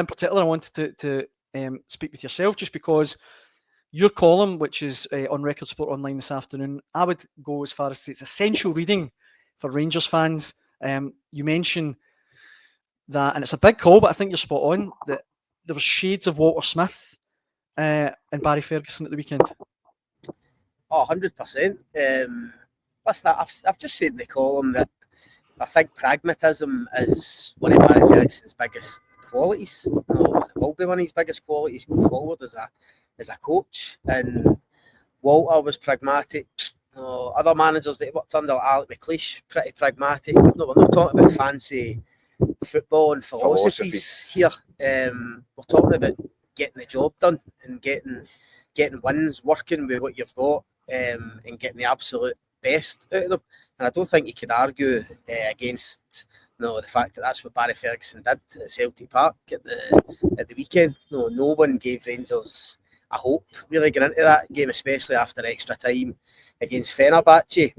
in particular, I wanted to speak with yourself, just because your column, which is on Record Sport Online this afternoon, I would go as far as to say it's essential reading for Rangers fans. You mention that, and it's a big call, but I think you're spot on, that there was shades of Walter Smith and Barry Ferguson at the weekend. Oh, 100%. Listen, I've just said in the column that I think pragmatism is one of Barry Ferguson's biggest qualities. It will be one of his biggest qualities going forward as a coach. And Walter was pragmatic. Other managers that he worked under, like Alec McLeish, pretty pragmatic. No, we're not talking about fancy football and philosophies here. We're talking about getting the job done and getting wins, working with what you've got, and getting the absolute best out of them. And I don't think you could argue against the fact that that's what Barry Ferguson did at Celtic Park at the weekend. No one gave Rangers a hope really getting into that game, especially after extra time against Fenerbahce.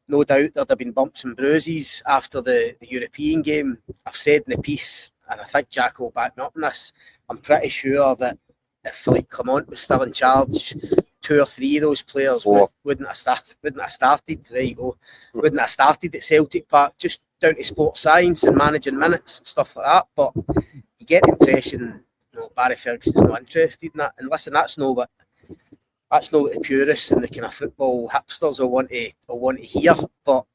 No doubt there'd have been bumps and bruises after the European game. I've said in the piece, and I think Jack will back me up on this, I'm pretty sure that if Philippe Clement was still in charge, 2 or 3 of those players wouldn't have started. There you go. Wouldn't have started at Celtic Park, just down to sports science and managing minutes and stuff like that. But you get the impression Barry Ferguson's not interested in that. And listen, that's not what the purists and the kind of football hipsters will want to hear. But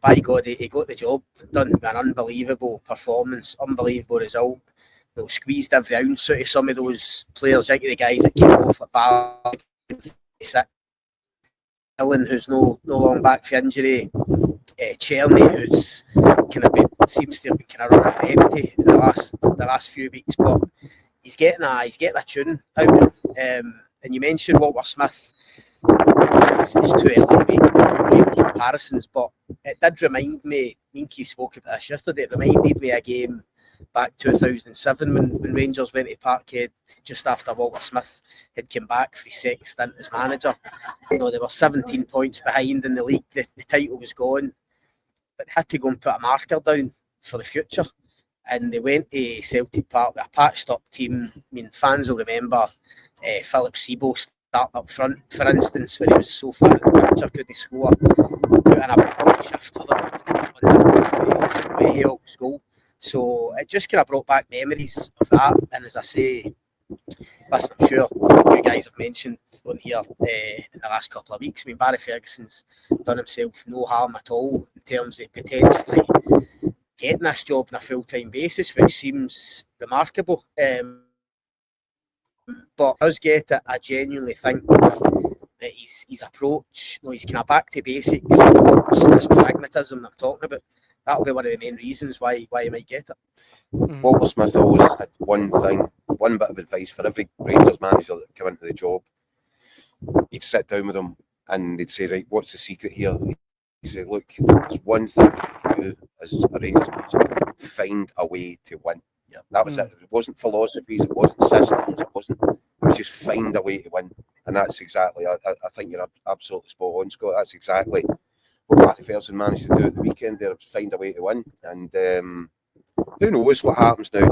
by God, he got the job done with an unbelievable performance, unbelievable result. Squeezed every ounce out of some of those players, like the guys that came off at Bally, Allen, who's no long back for injury, Cherny, who's seems to have been kind of running empty in the last few weeks, but he's getting a tune out. And you mentioned Walter Smith. It's too early to make comparisons, but it did remind me. Me and Keith spoke about this yesterday. It reminded me of a game back 2007 when Rangers went to Parkhead just after Walter Smith had come back for his second stint as manager. They were 17 points behind in the league. The title was gone, but they had to go and put a marker down for the future. And they went to Celtic Park with a patched up team. I mean, fans will remember Philip Sebo starting up front, for instance, when he was so far in the picture, couldn't score. Put in a big shift for them. Way he helped goal. So it just kind of brought back memories of that. And as I say, listen, I'm sure you guys have mentioned on here in the last couple of weeks, I mean, Barry Ferguson's done himself no harm at all in terms of potentially getting this job on a full-time basis, which seems remarkable. But does get it, I genuinely think that his approach, he's kind of back to basics, this pragmatism I'm talking about. That'll be one of the main reasons why he might get it. Walter Smith always had one bit of advice for every Rangers manager that came into the job. He'd sit down with them and they'd say, right, what's the secret here? He'd say, look, there's one thing you can do as a Rangers manager, find a way to win. Yeah, that was it. It wasn't philosophies, it wasn't systems, it was just find a way to win. And that's exactly, I think you're absolutely spot on, Scott. That's exactly what Barry Ferguson managed to do at the weekend there, was find a way to win. And who knows what happens now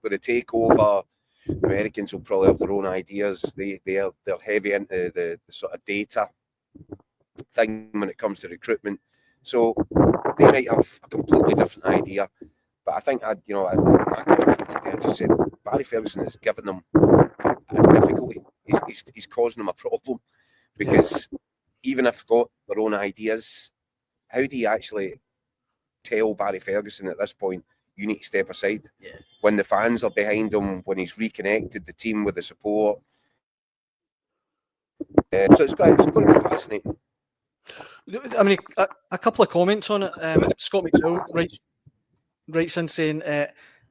with the takeover. The Americans will probably have their own ideas. They're heavy into the sort of data thing when it comes to recruitment. So they might have a completely different idea. But I think I just said Barry Ferguson has given them a difficulty. He's causing them a problem, because even if they've got their own ideas, how do you actually tell Barry Ferguson at this point, you need to step aside? Yeah. When the fans are behind him, when he's reconnected the team with the support. So it's going to be fascinating. I mean, a couple of comments on it. Scott McDowell writes in saying,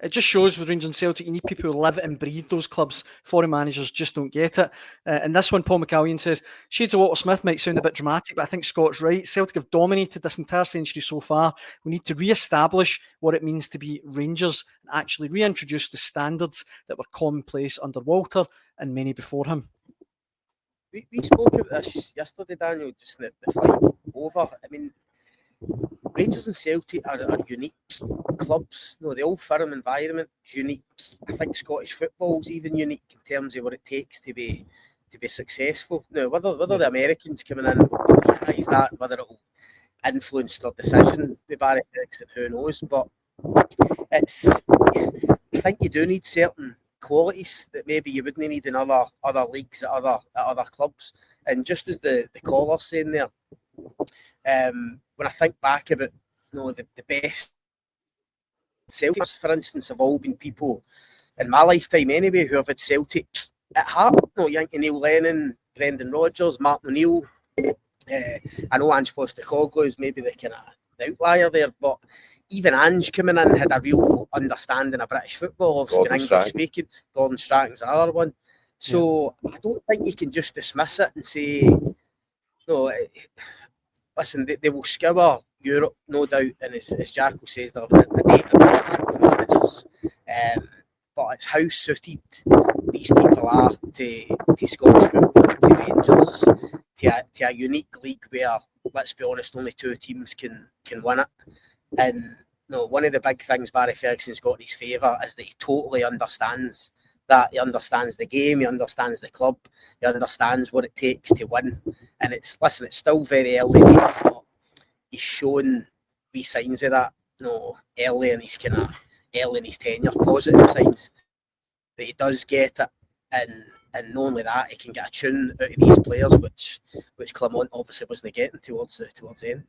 it just shows with Rangers and Celtic, you need people who live and breathe those clubs. Foreign managers just don't get it. And this one, Paul McCallion says, shades of Walter Smith might sound a bit dramatic, but I think Scott's right. Celtic have dominated this entire century so far. We need to re-establish what it means to be Rangers and actually reintroduce the standards that were commonplace under Walter and many before him. We spoke about this yesterday, Daniel, just the flight over. I mean, Rangers and Celtic are unique clubs. No, the Old Firm environment is unique. I think Scottish football's even unique in terms of what it takes to be successful. Now, whether the Americans coming in will realise that, whether it will influence their decision with Barry Ferguson, who knows? But I think you do need certain qualities that maybe you wouldn't need in other leagues at other clubs. And just as the caller's saying there, when I think back about the best Celtics, for instance, have all been people in my lifetime anyway who have had Celtic at heart. Yankee Neil Lennon, Brendan Rodgers, Mark O'Neill. I know Ange Postecoglou is maybe the kind of outlier there, but even Ange coming in had a real understanding of British football, obviously English speaking. Gordon Strachan's another one. So I don't think you can just dismiss it and say, no, listen, they will scour Europe, no doubt, and as Jacko says, they'll have a database of managers. But it's how suited these people are to Scottish football, to Rangers, to a unique league where, let's be honest, only two teams can win it. And one of the big things Barry Ferguson's got in his favour is that he totally understands that. He understands the game, he understands the club, he understands what it takes to win. And it's still very early days, but he's shown wee signs of that, early in his tenure, positive signs that he does get it, and not only that, he can get a tune out of these players, which Clement obviously wasn't getting towards the end.